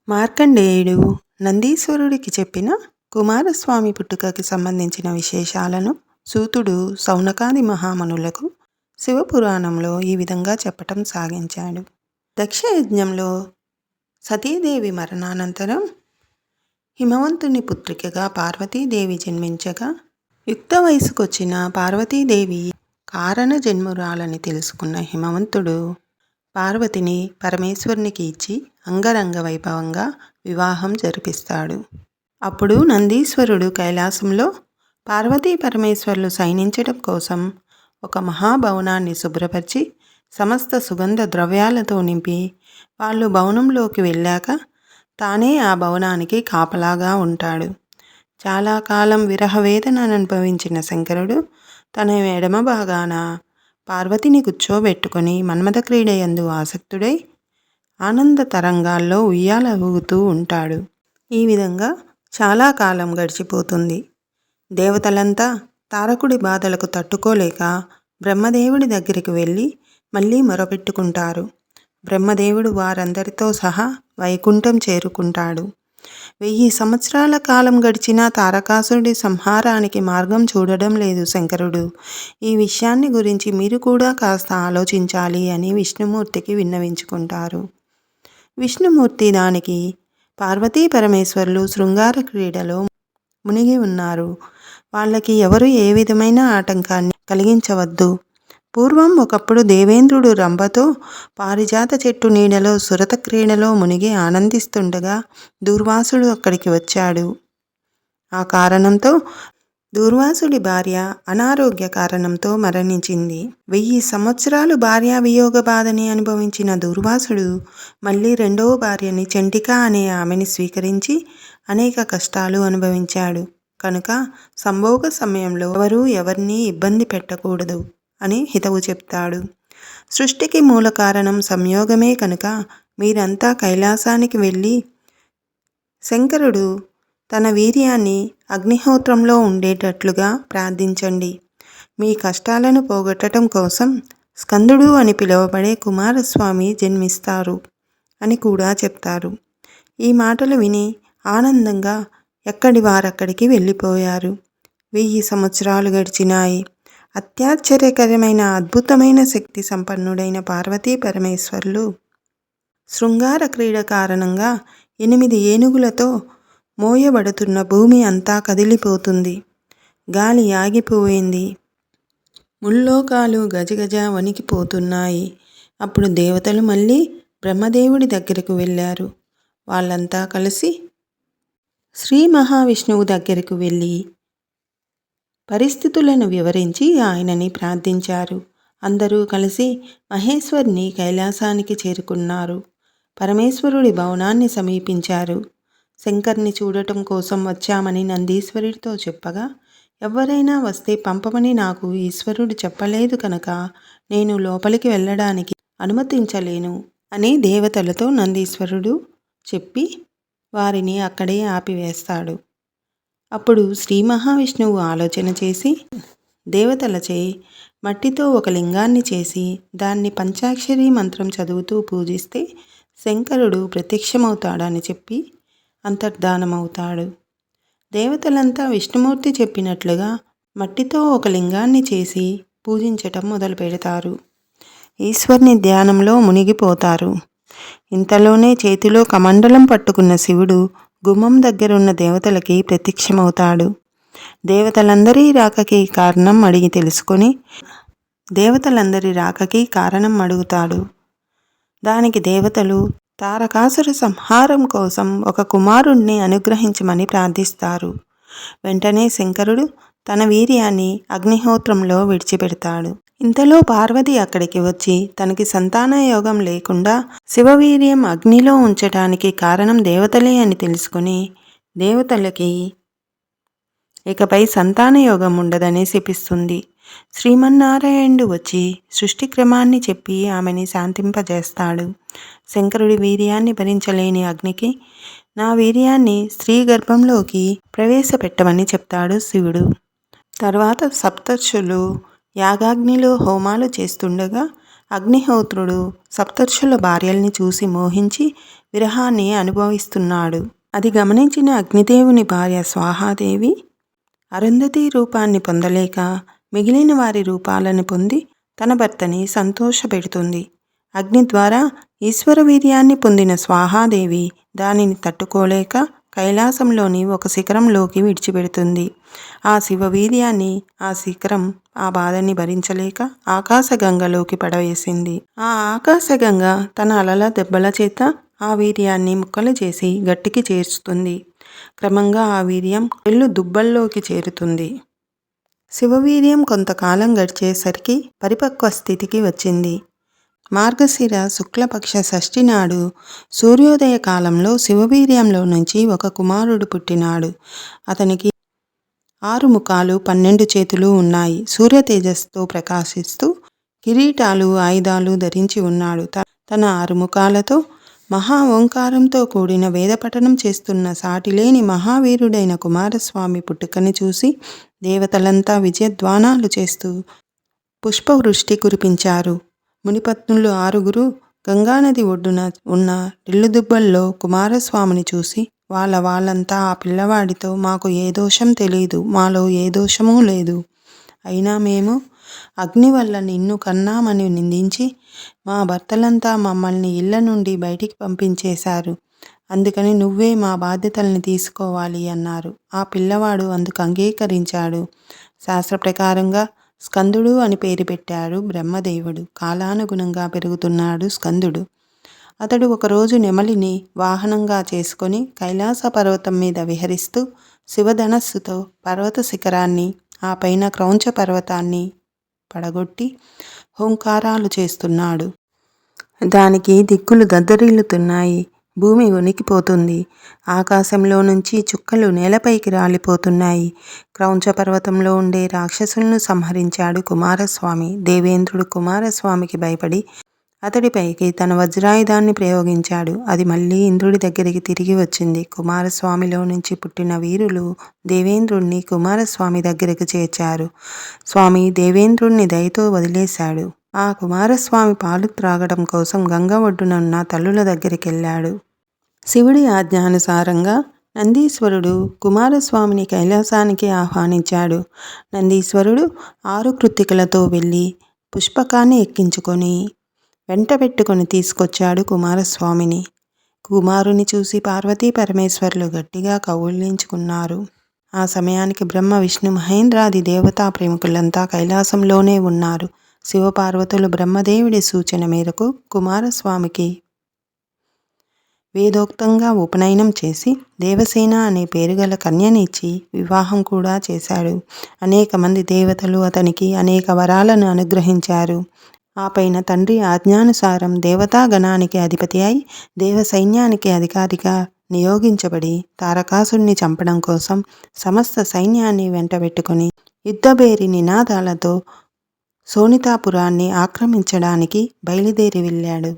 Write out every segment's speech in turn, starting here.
మార్కండేయుడు నందీశ్వరుడికి చెప్పిన కుమారస్వామి పుట్టుకకి సంబంధించిన విశేషాలను సూతుడు సౌనకాది మహామనులకు శివపురాణంలో ఈ విధంగా చెప్పటం సాగించాడు. దక్షయజ్ఞంలో సతీదేవి మరణానంతరం హిమవంతుని పుత్రికగా పార్వతీదేవి జన్మించగా యుక్త వయసుకొచ్చిన పార్వతీదేవి కారణ జన్మురాలని తెలుసుకున్న హిమవంతుడు పార్వతిని పరమేశ్వరునికి ఇచ్చి అంగరంగ వైభవంగా వివాహం జరిపిస్తాడు. అప్పుడు నందీశ్వరుడు కైలాసంలో పార్వతీ పరమేశ్వరులు శయనించడం కోసం ఒక మహాభవనాన్ని శుభ్రపరిచి సమస్త సుగంధ ద్రవ్యాలతో నింపి వాళ్ళు భవనంలోకి వెళ్ళాక తానే ఆ భవనానికి కాపలాగా ఉంటాడు. చాలా కాలం విరహవేదనను అనుభవించిన శంకరుడు తన ఎడమ భాగాన పార్వతిని కూర్చోబెట్టుకొని మన్మథ క్రీడయందు ఆసక్తుడై ఆనంద తరంగాల్లో ఉయ్యాల ఊగుతూ ఉంటాడు. ఈ విధంగా చాలా కాలం గడిచిపోతుంది. దేవతలంతా తారకుడి బాధలకు తట్టుకోలేక బ్రహ్మదేవుడి దగ్గరికి వెళ్ళి మళ్ళీ మొరపెట్టుకుంటారు. బ్రహ్మదేవుడు వారందరితో సహా వైకుంఠం చేరుకుంటాడు. 1000 సంవత్సరాల కాలం గడిచినా తారకాసురుడి సంహారానికి మార్గం చూడడం లేదు శంకరుడు. ఈ విషయాన్ని గురించి మీరు కూడా కాస్త ఆలోచించాలి అని విష్ణుమూర్తికి విన్నవించుకుంటారు. విష్ణుమూర్తి దానికి పార్వతీ పరమేశ్వరులు శృంగార క్రీడలో మునిగి ఉన్నారు. వాళ్ళకి ఎవరు ఏ విధమైన ఆటంకాన్ని కలిగించవద్దు. పూర్వం ఒకప్పుడు దేవేంద్రుడు రంభతో పారిజాత చెట్టు నీడలో సురత క్రీడలో మునిగి ఆనందిస్తుండగా దూర్వాసుడు అక్కడికి వచ్చాడు. ఆ కారణంతో దూర్వాసుడి భార్య అనారోగ్య కారణంతో మరణించింది. 1000 సంవత్సరాలు భార్యా వియోగ బాధని అనుభవించిన దూర్వాసుడు మళ్ళీ రెండవ భార్యని చంటిక అనే ఆమెని స్వీకరించి అనేక కష్టాలు అనుభవించాడు. కనుక సంభోగ సమయంలో ఎవరూ ఎవరిని ఇబ్బంది పెట్టకూడదు అని హితవు చెప్తాడు. సృష్టికి మూల కారణం సంయోగమే కనుక మీరంతా కైలాసానికి వెళ్ళి శంకరుడు తన వీర్యాన్ని అగ్నిహోత్రంలో ఉండేటట్లుగా ప్రార్థించండి. మీ కష్టాలను పోగొట్టడం కోసం స్కందుడు అని పిలువబడే కుమారస్వామి జన్మిస్తారు అని కూడా చెప్తారు. ఈ మాటలు విని ఆనందంగా ఎక్కడి వారక్కడికి వెళ్ళిపోయారు. 1000 సంవత్సరాలు గడిచినాయి. అత్యాశ్చర్యకరమైన అద్భుతమైన శక్తి సంపన్నుడైన పార్వతీ పరమేశ్వరులు శృంగార క్రీడ కారణంగా 8 ఏనుగులతో మోయబడుతున్న భూమి అంతా కదిలిపోతుంది. గాలి ఆగిపోయింది. ముల్లోకాలు గజగజ వణికిపోతున్నాయి. అప్పుడు దేవతలు మళ్ళీ బ్రహ్మదేవుడి దగ్గరకు వెళ్ళారు. వాళ్ళంతా కలిసి శ్రీ మహావిష్ణువు దగ్గరకు వెళ్ళి పరిస్థితులను వివరించి ఆయనని ప్రార్థించారు. అందరూ కలిసి మహేశ్వరుని కైలాసానికి చేరుకున్నారు. పరమేశ్వరుడి భవనాన్ని సమీపించారు. శంకర్ని చూడటం కోసం వచ్చామని నందీశ్వరుడితో చెప్పగా, ఎవరైనా వస్తే పంపమని నాకు ఈశ్వరుడు చెప్పలేదు కనుక నేను లోపలికి వెళ్ళడానికి అనుమతించలేను అని దేవతలతో నందీశ్వరుడు చెప్పి వారిని అక్కడే ఆపివేస్తాడు. అప్పుడు శ్రీ మహావిష్ణువు ఆలోచన చేసి దేవతలచే మట్టితో ఒక లింగాన్ని చేసి దాన్ని పంచాక్షరి మంత్రం చదువుతూ పూజిస్తే శంకరుడు ప్రత్యక్షమవుతాడని చెప్పి అంతర్ధానమవుతాడు. దేవతలంతా విష్ణుమూర్తి చెప్పినట్లుగా మట్టితో ఒక లింగాన్ని చేసి పూజించటం మొదలు పెడతారు. ఈశ్వరుని ధ్యానంలో మునిగిపోతారు. ఇంతలోనే చేతిలో కమండలం పట్టుకున్న శివుడు గుమ్మం దగ్గరున్న దేవతలకి ప్రత్యక్షమవుతాడు. దేవతలందరి రాకకి కారణం అడిగి తెలుసుకొని దేవతలందరి రాకకి కారణం అడుగుతాడు. దానికి దేవతలు తారకాసుర సంహారం కోసం ఒక కుమారుణ్ణి అనుగ్రహించమని ప్రార్థిస్తారు. వెంటనే శంకరుడు తన వీర్యాన్ని అగ్నిహోత్రంలో విడిచిపెడతాడు. ఇంతలో పార్వతి అక్కడికి వచ్చి తనకి సంతాన యోగం లేకుండా శివవీర్యం అగ్నిలో ఉంచటానికి కారణం దేవతలే అని తెలుసుకుని దేవతలకి ఇకపై సంతాన యోగం ఉండదని శపిస్తుంది. శ్రీమన్నారాయణుడు వచ్చి సృష్టి క్రమాన్ని చెప్పి ఆమెని శాంతింపజేస్తాడు. శంకరుడి వీర్యాన్ని భరించలేని అగ్నికి నా వీర్యాన్ని స్త్రీ గర్భంలోకి ప్రవేశపెట్టమని చెప్తాడు శివుడు. తర్వాత సప్తర్షులు యాగాగ్నిలో హోమాలు చేస్తుండగా అగ్నిహోత్రుడు సప్తర్షుల భార్యల్ని చూసి మోహించి విరహాన్ని అనుభవిస్తున్నాడు. అది గమనించిన అగ్నిదేవుని భార్య స్వాహాదేవి అరుంధతి రూపాన్ని పొందలేక మిగిలిన వారి రూపాలను పొంది తన భర్తని సంతోషపెడుతుంది. అగ్ని ద్వారా ఈశ్వర వీర్యాన్ని పొందిన స్వాహాదేవి దానిని తట్టుకోలేక కైలాసంలోని ఒక శిఖరంలోకి విడిచిపెడుతుంది. ఆ శివవీర్యాన్ని ఆ శిఖరం ఆ బాధని భరించలేక ఆకాశగంగలోకి పడవేసింది. ఆ ఆకాశగంగ తన అలల దెబ్బల చేత ఆ వీర్యాన్ని ముక్కలు చేసి గట్టికి చేర్చుతుంది. క్రమంగా ఆ వీర్యం ఎల్లు దుబ్బల్లోకి చేరుతుంది. శివవీర్యం కొంతకాలం గడిచేసరికి పరిపక్వ స్థితికి వచ్చింది. మార్గశిర శుక్లపక్ష షష్ఠి నాడు సూర్యోదయ కాలంలో శివవీర్యంలో నుంచి ఒక కుమారుడు పుట్టినాడు. అతనికి 6 ముఖాలు 12 చేతులు ఉన్నాయి. సూర్య తేజస్సుతో ప్రకాశిస్తూ కిరీటాలు ఆయుధాలు ధరించి ఉన్నాడు. తన 6 ముఖాలతో మహా ఓంకారంతో కూడిన వేదపఠనం చేస్తున్న సాటిలేని మహావీరుడైన కుమారస్వామి పుట్టుకని చూసి దేవతలంతా విజయధ్వానాలు చేస్తూ పుష్పవృష్టి కురిపించారు. మునిపత్నులు 6గురు గంగానది ఒడ్డున ఉన్న ఇల్లుదుబ్బల్లో కుమారస్వామిని చూసి వాళ్ళంతా ఆ పిల్లవాడితో మాకు ఏ దోషం తెలీదు, మాలో ఏ దోషమూ లేదు. అయినా మేము అగ్ని వల్ల నిన్ను కన్నామని నిందించి మా భర్తలంతా మమ్మల్ని ఇళ్ల నుండి బయటికి పంపించేశారు. అందుకని నువ్వే మా బాధ్యతల్ని తీసుకోవాలి అన్నారు. ఆ పిల్లవాడు అందుకు అంగీకరించాడు. శాస్త్ర ప్రకారంగా స్కందుడు అని పేరు పెట్టాడు బ్రహ్మదేవుడు. కాలానుగుణంగా పెరుగుతున్నాడు స్కందుడు. అతడు ఒకరోజు నెమలిని వాహనంగా చేసుకొని కైలాస పర్వతం మీద విహరిస్తూ శివధనస్సుతో పర్వత శిఖరాన్ని ఆ పైన క్రౌంచ పర్వతాన్ని పడగొట్టి హోంకారాలు చేస్తున్నాడు. దానికి దిక్కులు దద్దరిల్లుతున్నాయి. భూమి వణికిపోతుంది. ఆకాశంలో నుంచి చుక్కలు నేలపైకి రాలిపోతున్నాయి. క్రౌంచ పర్వతంలో ఉండే రాక్షసులను సంహరించాడు కుమారస్వామి. దేవేంద్రుడు కుమారస్వామికి భయపడి అతడిపైకి తన వజ్రాయుధాన్ని ప్రయోగించాడు. అది మళ్ళీ ఇంద్రుడి దగ్గరికి తిరిగి వచ్చింది. కుమారస్వామిలో నుంచి పుట్టిన వీరులు దేవేంద్రుణ్ణి కుమారస్వామి దగ్గరికి చేర్చారు. స్వామి దేవేంద్రుణ్ణి దయతో వదిలేశాడు. ఆ కుమారస్వామి పాలు త్రాగడం కోసం గంగ ఒడ్డున ఉన్న తల్లుల దగ్గరికెళ్ళాడు. శివుడి ఆజ్ఞానుసారంగా నందీశ్వరుడు కుమారస్వామిని కైలాసానికి ఆహ్వానించాడు. నందీశ్వరుడు 6 కృత్తికలతో వెళ్ళి పుష్పకాన్ని ఎక్కించుకొని వెంట పెట్టుకొని తీసుకొచ్చాడు కుమారస్వామిని. కుమారుని చూసి పార్వతీ పరమేశ్వరులు గట్టిగా కౌగిలించుకున్నారు. ఆ సమయానికి బ్రహ్మ విష్ణు మహేంద్రాది దేవతా ప్రముఖులంతా కైలాసంలోనే ఉన్నారు. శివపార్వతులు బ్రహ్మదేవుడి సూచన మేరకు కుమారస్వామికి వేదోక్తంగా ఉపనయనం చేసి దేవసేన అనే పేరుగల కన్యనిచ్చి వివాహం కూడా చేశాడు. అనేక మంది దేవతలు అతనికి అనేక వరాలను అనుగ్రహించారు. ఆ పైన తండ్రి ఆజ్ఞానుసారం దేవతాగణానికి అధిపతి అయి దేవ సైన్యానికి అధికారిగా నియోగించబడి తారకాసుడిని చంపడం కోసం సమస్త సైన్యాన్ని వెంటబెట్టుకుని యుద్ధభేరి నినాదాలతో శోణితాపురాన్ని ఆక్రమించడానికి బయలుదేరి వెళ్ళాడు.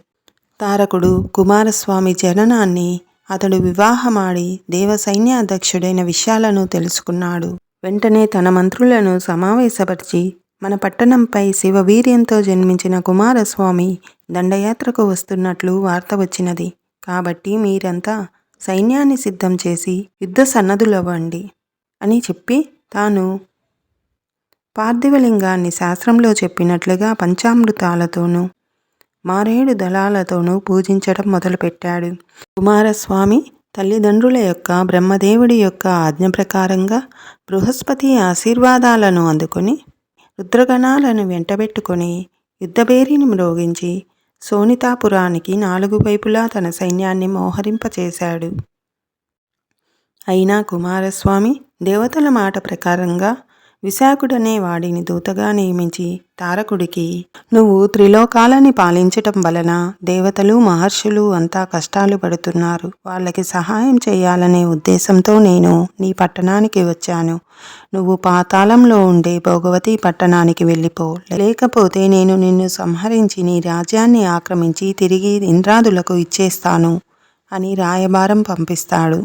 తారకుడు కుమారస్వామి జననాన్ని, అతడు వివాహమాడి దేవ సైన్యాధ్యక్షుడైన విషయాలను తెలుసుకున్నాడు. వెంటనే తన మంత్రులను సమావేశపరిచి మన పట్టణంపై శివవీర్యంతో జన్మించిన కుమారస్వామి దండయాత్రకు వస్తున్నట్లు వార్త వచ్చినది. కాబట్టి మీరంతా సైన్యాన్ని సిద్ధం చేసి యుద్ధ సన్నద్ధులవ్వండి అని చెప్పి తాను పార్థివలింగాన్ని శాస్త్రంలో చెప్పినట్లుగా పంచామృతాలతోనూ మారేడు దళాలతోనూ పూజించడం మొదలుపెట్టాడు. కుమారస్వామి తల్లిదండ్రుల యొక్క బ్రహ్మదేవుడి యొక్క ఆజ్ఞ ప్రకారంగా బృహస్పతి ఆశీర్వాదాలను అందుకొని రుద్రగణాలను వెంటబెట్టుకొని యుద్ధభేరిని మ్రోగించి శోణితాపురానికి 4 వైపులా తన సైన్యాన్ని మోహరింపచేశాడు. అయినా కుమారస్వామి దేవతల మాట ప్రకారంగా విశాఖుడనే వాడిని దూతగా నియమించి తారకుడికి నువ్వు త్రిలోకాలని పాలించటం వలన దేవతలు మహర్షులు అంతా కష్టాలు పడుతున్నారు, వాళ్ళకి సహాయం చేయాలనే ఉద్దేశంతో నేను నీ పట్టణానికి వచ్చాను. నువ్వు పాతాళంలో ఉండే భోగవతి పట్టణానికి వెళ్ళిపో, లేకపోతే నేను నిన్ను సంహరించి నీ రాజ్యాన్ని ఆక్రమించి తిరిగి ఇంద్రాదులకు ఇచ్చేస్తాను అని రాయబారం పంపిస్తాడు.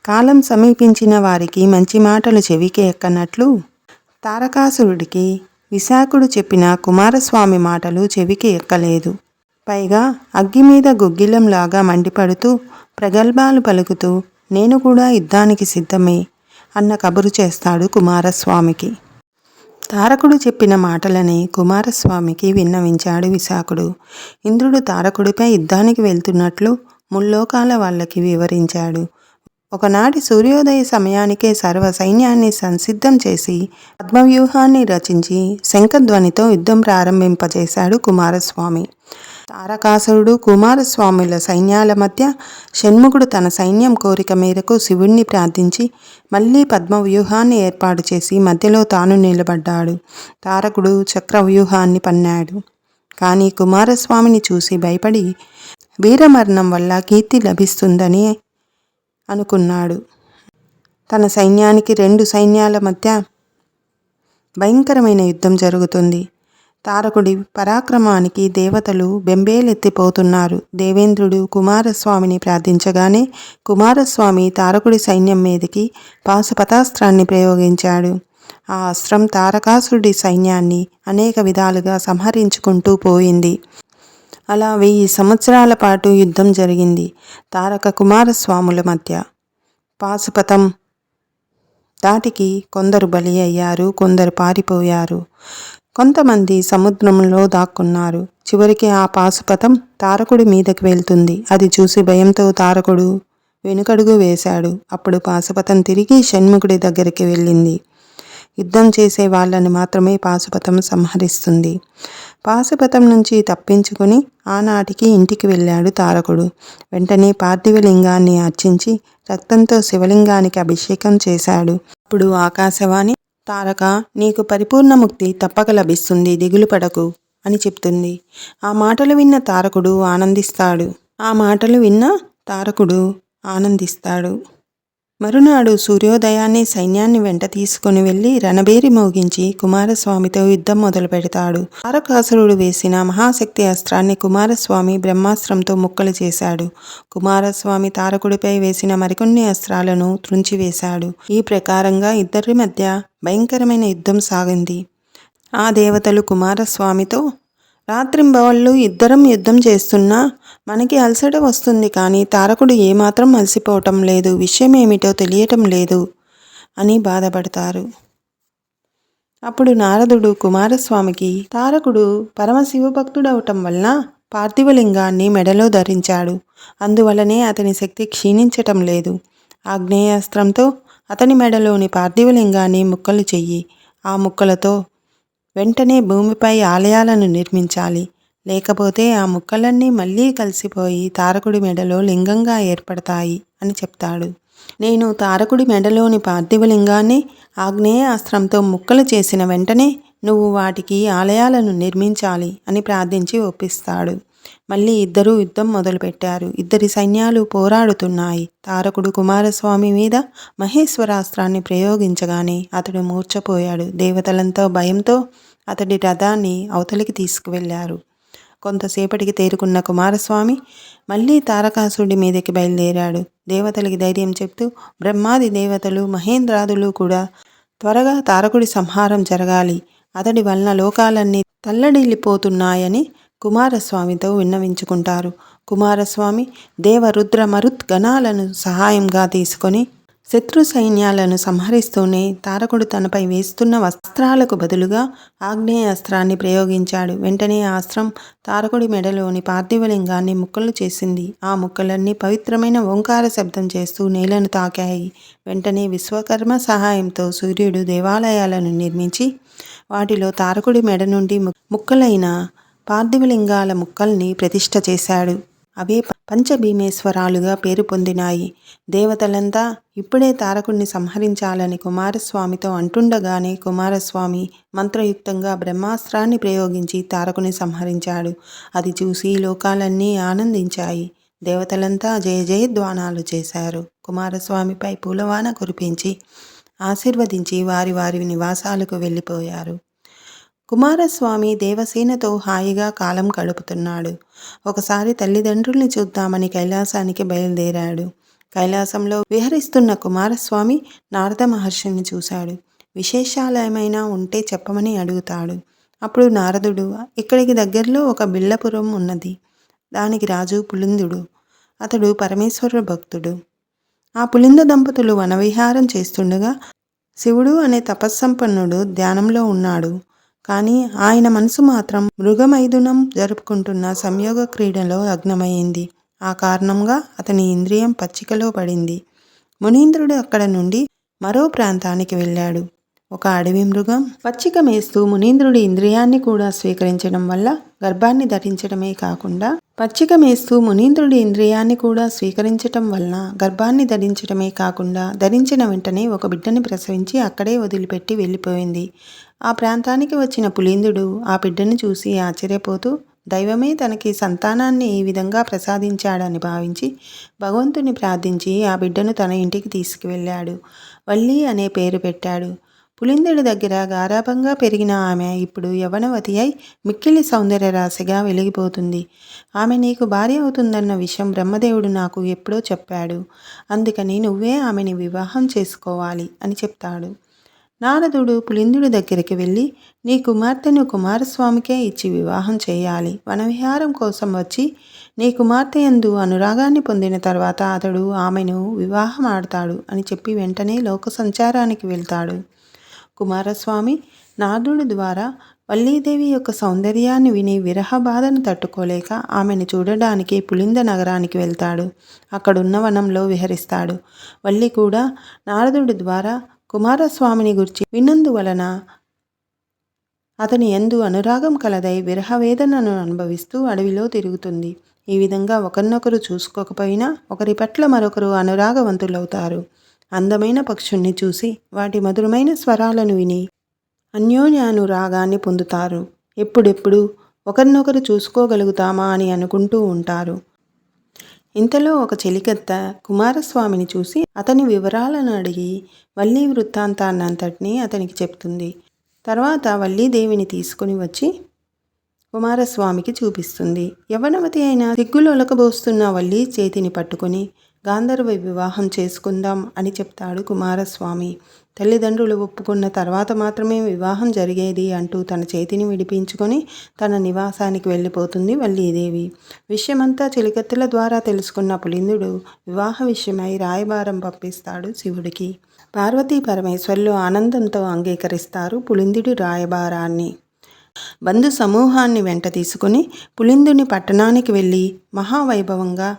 కాలం సమీపించిన వారికి మంచి మాటలు చెవికి ఎక్కనట్లు తారకాసురుడికి విశాఖుడు చెప్పిన కుమారస్వామి మాటలు చెవికి ఎక్కలేదు. పైగా అగ్గి మీద గుగ్గిలంలాగా మండిపడుతూ ప్రగల్భాలు పలుకుతూ నేను కూడా యుద్ధానికి సిద్ధమే అన్న కబురు చేస్తాడు కుమారస్వామికి. తారకుడు చెప్పిన మాటలని కుమారస్వామికి విన్నవించాడు విశాఖుడు. ఇంద్రుడు తారకుడిపై యుద్ధానికి వెళ్తున్నట్లు ముల్లోకాల వాళ్ళకి వివరించాడు. ఒకనాటి సూర్యోదయ సమయానికే సర్వ సైన్యాన్ని సంసిద్ధం చేసి పద్మవ్యూహాన్ని రచించి శంఖధ్వనితో యుద్ధం ప్రారంభింపజేశాడు కుమారస్వామి. తారకాసురుడు కుమారస్వాముల సైన్యాల మధ్య షణ్ముఖుడు తన సైన్యం కోరిక మేరకు శివుణ్ణి ప్రార్థించి మళ్లీ పద్మవ్యూహాన్ని ఏర్పాటు చేసి మధ్యలో తాను నిలబడ్డాడు. తారకుడు చక్రవ్యూహాన్ని పన్నాడు. కానీ కుమారస్వామిని చూసి భయపడి వీరమరణం వల్ల కీర్తి లభిస్తుందని అనుకున్నాడు. తన సైన్యానికి 2 సైన్యాల మధ్య భయంకరమైన యుద్ధం జరుగుతుంది. తారకుడి పరాక్రమానికి దేవతలు బెంబేలెత్తిపోతున్నారు. దేవేంద్రుడు కుమారస్వామిని ప్రార్థించగానే కుమారస్వామి తారకుడి సైన్యం మీదకి పాశుపతాస్త్రాన్ని ప్రయోగించాడు. ఆ అస్త్రం తారకాసురుడి సైన్యాన్ని అనేక విధాలుగా సంహరించుకుంటూ పోయింది. అలా 1000 సంవత్సరాల పాటు యుద్ధం జరిగింది తారక కుమారస్వాముల మధ్య. పాశుపతం దాటికి కొందరు బలి అయ్యారు, కొందరు పారిపోయారు, కొంతమంది సముద్రంలో దాక్కున్నారు. చివరికి ఆ పాశుపతం తారకుడి మీదకి వెళ్తుంది. అది చూసి భయంతో తారకుడు వెనుకడుగు వేశాడు. అప్పుడు పాశుపతం తిరిగి షణ్ముఖుడి దగ్గరికి వెళ్ళింది. యుద్ధం చేసే వాళ్ళని మాత్రమే పాశుపతం సంహరిస్తుంది. పాశుపతం నుంచి తప్పించుకుని ఆనాటికి ఇంటికి వెళ్ళాడు తారకుడు. వెంటనే పార్థివలింగాన్ని అర్చించి రక్తంతో శివలింగానికి అభిషేకం చేశాడు. అప్పుడు ఆకాశవాణి, తారక, నీకు పరిపూర్ణ ముక్తి తప్పక లభిస్తుంది, దిగులు పడకు అని చెప్తుంది. ఆ మాటలు విన్న తారకుడు ఆనందిస్తాడు. మరునాడు సూర్యోదయాన్ని సైన్యాన్ని వెంట తీసుకుని వెళ్ళి రణబేరి మోగించి కుమారస్వామితో యుద్ధం మొదలు పెడతాడు. తారకాసురుడు వేసిన మహాశక్తి అస్త్రాన్ని కుమారస్వామి బ్రహ్మాస్త్రంతో ముక్కలు చేశాడు. కుమారస్వామి తారకుడిపై వేసిన మరికొన్ని అస్త్రాలను త్రుంచివేశాడు. ఈ ప్రకారంగా ఇద్దరి మధ్య భయంకరమైన యుద్ధం సాగింది. ఆ దేవతలు కుమారస్వామితో, రాత్రింబవళ్ళు ఇద్దరం యుద్ధం చేస్తున్నా మనకి అలసట వస్తుంది, కానీ తారకుడు ఏమాత్రం అలసిపోవటం లేదు, విషయం ఏమిటో తెలియటం లేదు అని బాధపడతారు. అప్పుడు నారదుడు కుమారస్వామికి, తారకుడు పరమశివభక్తుడవటం వలన పార్థివలింగాన్ని మెడలో ధరించాడు, అందువలనే అతని శక్తి క్షీణించటం లేదు. ఆగ్నేయాస్త్రంతో అతని మెడలోని పార్థివలింగాన్ని ముక్కలు చెయ్యి. ఆ ముక్కలతో వెంటనే భూమిపై ఆలయాలను నిర్మించాలి, లేకపోతే ఆ ముక్కలన్నీ మళ్ళీ కలిసిపోయి తారకుడి మెడలో లింగంగా ఏర్పడతాయి అని చెప్తాడు. నేను తారకుడి మెడలోని పార్థివలింగాన్ని ఆగ్నేయ అస్త్రంతో ముక్కలు చేసిన వెంటనే నువ్వు వాటికి ఆలయాలను నిర్మించాలి అని ప్రార్థించి ఒప్పిస్తాడు. మళ్ళీ ఇద్దరూ యుద్ధం మొదలుపెట్టారు. ఇద్దరి సైన్యాలు పోరాడుతున్నాయి. తారకుడు కుమారస్వామి మీద మహేశ్వరాస్త్రాన్ని ప్రయోగించగానే అతడు మూర్ఛపోయాడు. దేవతలంతా భయంతో అతడి రథాన్ని అవతలికి తీసుకువెళ్లారు. కొంతసేపటికి తేరుకున్న కుమారస్వామి మళ్ళీ తారకాసురుడి మీదకి బయలుదేరాడు. దేవతలకి ధైర్యం చెప్తూ, బ్రహ్మాది దేవతలు, మహేంద్రాదులు కూడా త్వరగా తారకుడి సంహారం జరగాలి, అతడి వలన లోకాలన్నీ తల్లడిల్లిపోతున్నాయని కుమారస్వామితో విన్నవించుకుంటారు. కుమారస్వామి దేవరుద్ర మరుత్ గణాలను సహాయంగా తీసుకొని శత్రు సైన్యాలను సంహరిస్తూనే తారకుడు తనపై వేస్తున్న అస్త్రాలకు బదులుగా ఆగ్నేయాస్త్రాన్ని ప్రయోగించాడు. వెంటనే ఆ అస్త్రం తారకుడి మెడలోని పార్థివలింగాన్ని ముక్కలు చేసింది. ఆ ముక్కలన్నీ పవిత్రమైన ఓంకార శబ్దం చేస్తూ నేలను తాకాయి. వెంటనే విశ్వకర్మ సహాయంతో సూర్యుడు దేవాలయాలను నిర్మించి వాటిలో తారకుడి మెడ నుండి ముక్కలైన పార్థివలింగాల ముక్కల్ని ప్రతిష్ఠ చేశాడు. అవే పంచభీమేశ్వరాలుగా పేరు పొందినాయి. దేవతలంతా ఇప్పుడే తారకుడిని సంహరించాలని కుమారస్వామితో అంటుండగానే కుమారస్వామి మంత్రయుక్తంగా బ్రహ్మాస్త్రాన్ని ప్రయోగించి తారకుని సంహరించాడు. అది చూసి లోకాలన్నీ ఆనందించాయి. దేవతలంతా జయ జయధ్వానాలు చేశారు. కుమారస్వామిపై పూలవాన కురిపించి ఆశీర్వదించి వారి వారి నివాసాలకు వెళ్ళిపోయారు. కుమారస్వామి దేవసేనతో హాయిగా కాలం గడుపుతున్నాడు. ఒకసారి తల్లిదండ్రుల్ని చూద్దామని కైలాసానికి బయలుదేరాడు. కైలాసంలో విహరిస్తున్న కుమారస్వామి నారద మహర్షిని చూశాడు. విశేషాలేమైనా ఉంటే చెప్పమని అడుగుతాడు. అప్పుడు నారదుడు, ఇక్కడికి దగ్గరలో ఒక బిళ్ళపురం ఉన్నది. దానికి రాజు పులిందుడు. అతడు పరమేశ్వర భక్తుడు. ఆ పులింద దంపతులు వనవిహారం చేస్తుండగా శివుడు అనే తపస్సంపన్నుడు ధ్యానంలో ఉన్నాడు. కానీ ఆయన మనసు మాత్రం మృగమైథునం జరుపుకుంటున్న సంయోగ క్రీడలో లగ్నమైంది. ఆ కారణంగా అతని ఇంద్రియం పచ్చికలో పడింది. మునీంద్రుడు అక్కడ నుండి మరో ప్రాంతానికి వెళ్ళాడు. ఒక అడవి మృగం పచ్చిక మేస్తూ మునీంద్రుడి ఇంద్రియాన్ని కూడా స్వీకరించడం వల్ల గర్భాన్ని ధరించడమే కాకుండా ధరించిన వెంటనే ఒక బిడ్డని ప్రసవించి అక్కడే వదిలిపెట్టి వెళ్ళిపోయింది. ఆ ప్రాంతానికి వచ్చిన పులిందుడు ఆ బిడ్డను చూసి ఆశ్చర్యపోతూ దైవమే తనకి సంతానాన్ని ఈ విధంగా ప్రసాదించాడని భావించి భగవంతుని ప్రార్థించి ఆ బిడ్డను తన ఇంటికి తీసుకువెళ్ళాడు. వల్లి అనే పేరు పెట్టాడు. పులిందుడి దగ్గర గారాబంగా పెరిగిన ఆమె ఇప్పుడు యవ్వనవతి అయి మిక్కిలి సౌందర్య రాశిగా వెలిగిపోతుంది. ఆమె నీకు భార్య అవుతుందన్న విషయం బ్రహ్మదేవుడు నాకు ఎప్పుడో చెప్పాడు. అందుకని నువ్వే ఆమెని వివాహం చేసుకోవాలి అని చెప్తాడు. నారదుడు పులిందుడి దగ్గరికి వెళ్ళి, నీ కుమార్తెను కుమారస్వామికే ఇచ్చి వివాహం చేయాలి. వనవిహారం కోసం వచ్చి నీ కుమార్తె యందు అనురాగాన్ని పొందిన తర్వాత అతడు ఆమెను వివాహం ఆడతాడు అని చెప్పి వెంటనే లోక సంచారానికి వెళ్తాడు. కుమారస్వామి నారదుడి ద్వారా వల్లీదేవి యొక్క సౌందర్యాన్ని విని విరహ బాధను తట్టుకోలేక ఆమెను చూడడానికి పులింద నగరానికి వెళ్తాడు. అక్కడున్న వనంలో విహరిస్తాడు. వల్లి కూడా నారదుడి ద్వారా కుమారస్వామిని గురించి విన్నందువలన అతని యందు అనురాగం కలదై విరహవేదనను అనుభవిస్తూ అడవిలో తిరుగుతుంది. ఈ విధంగా ఒకరినొకరు చూసుకోకపోయినా ఒకరి పట్ల మరొకరు అనురాగవంతులవుతారు. అందమైన పక్షుల్ని చూసి వాటి మధురమైన స్వరాలను విని అన్యోన్యానురాగాన్ని పొందుతారు. ఎప్పుడెప్పుడు ఒకరినొకరు చూసుకోగలుగుతామా అని అనుకుంటూ ఉంటారు. ఇంతలో ఒక చెలికత్త కుమారస్వామిని చూసి అతని వివరాలను అడిగి వల్లీ వృత్తాంతాన్నంతటినీ అతనికి చెప్తుంది. తర్వాత వల్లీదేవిని తీసుకుని వచ్చి కుమారస్వామికి చూపిస్తుంది. యవ్వనవతి అయిన సిగ్గులొలకబోస్తున్న వల్లి చేతిని పట్టుకుని గాంధర్వ వివాహం చేసుకుందాం అని చెప్తాడు కుమారస్వామి. తల్లిదండ్రులు ఒప్పుకున్న తర్వాత మాత్రమే వివాహం జరిగేది అంటూ తన చేతిని విడిపించుకొని తన నివాసానికి వెళ్ళిపోతుంది వల్లీదేవి. విషయమంతా చెలికత్తెల ద్వారా తెలుసుకున్న పులిందుడు వివాహ విషయమై రాయబారం పంపిస్తాడు శివుడికి. పార్వతీ పరమేశ్వరులు ఆనందంతో అంగీకరిస్తారు పులిందుడి రాయబారాన్ని. బంధు సమూహాన్ని వెంట తీసుకుని పులిందుని పట్టణానికి వెళ్ళి మహావైభవంగా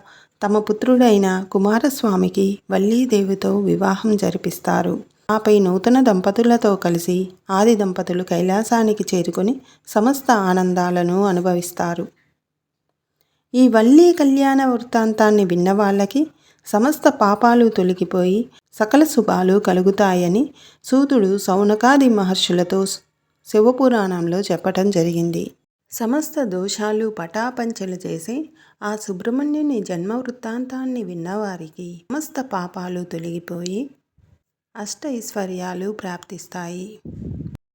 తమ పుత్రుడైన కుమారస్వామికి వల్లీదేవితో వివాహం జరిపిస్తారు. ఆపై నూతన దంపతులతో కలిసి ఆది దంపతులు కైలాసానికి చేరుకొని సమస్త ఆనందాలను అనుభవిస్తారు. ఈ వల్లీ కళ్యాణ వృత్తాంతాన్ని విన్న వాళ్ళకి సమస్త పాపాలు తొలగిపోయి సకల శుభాలు కలుగుతాయని సూతుడు సౌనకాది మహర్షులతో శివపురాణంలో చెప్పటం జరిగింది. సమస్త దోషాలు పటాపంచలు చేసి ఆ సుబ్రహ్మణ్యుని జన్మ వృత్తాంతాన్ని విన్నవారికి సమస్త పాపాలు తొలగిపోయి అష్టైశ్వర్యాలు ప్రాప్తిస్తాయి.